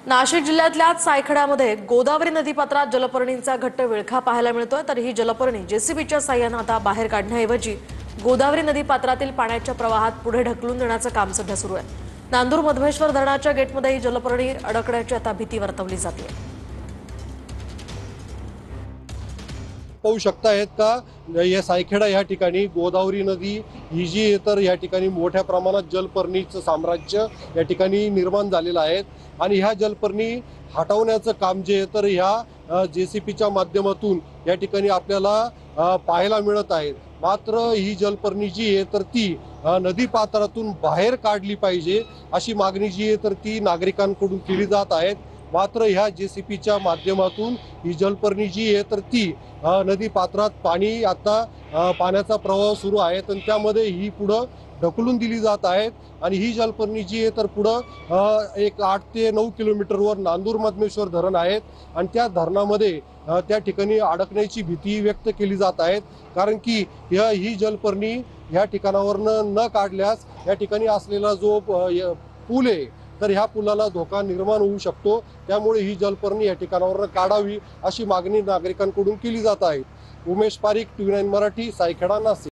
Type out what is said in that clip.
नाशिक जिल्ह्यातल्या सायखेड्यामध्ये गोदावरी नदीपात्रात जलपर्णींचा घट्ट विळखा पाहायला मिळतोय। तर ही जलपर्णी जेसीबीच्या साह्याने आता बाहेर काढण्याऐवजी गोदावरी नदीपात्रातील पाण्याच्या प्रवाहात पुढे ढकलून देण्याचं काम सध्या सुरू आहे। नांदूर मधमेश्वर धरणाच्या गेटमध्ये ही जलपर्णी अडकण्याची आता भीती वर्तवली जाते। पाहू शकतायत का या सायखेडा या ठिकाणी गोदावरी नदी ही जी तर या ठिकाणी मोठ्या प्रमाणात जलपर्णीचं साम्राज्य या ठिकाणी निर्माण झालेलं आहे आणि ह्या जलपर्णी हटवण्याचं काम जे तर ह्या जेसीपीच्या माध्यमातून या ठिकाणी आपल्याला पाहायला मिळत आहे। मात्र ही जलपर्णी जी आहे तर ती नदी पात्रातून बाहेर काढली पाहिजे अशी मागणी जी आहे तर ती नागरिकांकडून केली जात आहे। मात्र ह्या जेसीपीच्या माध्यमातून ही जलपर्णी जी आहे तर ती नदी पात्रात पाणी आता पाण्याचा प्रवाह सुरू आहे आणि त्यामध्ये ही पुढं ढकलून दिली जात आहे आणि ही जलपर्णी जी आहे तर पुढं एक 8 ते 9 किलोमीटरवर नांदूर मधमेश्वर धरण आहेत आणि त्या धरणामध्ये त्या ठिकाणी अडकण्याची भीती व्यक्त केली जात आहे। कारण की ही जलपर्णी ह्या ठिकाणावरनं न काढल्यास या ठिकाणी असलेला जो पूल आहे तर ह्या पुलाला धोका निर्माण होऊ शकतो। त्यामुळे ही जलपर्णी या ठिकाणावर काढावी अशी मागणी नागरिकांकडून केली जात आहे। उमेश पारीख, TV9 मराठी, सायखेडा, नाशिक।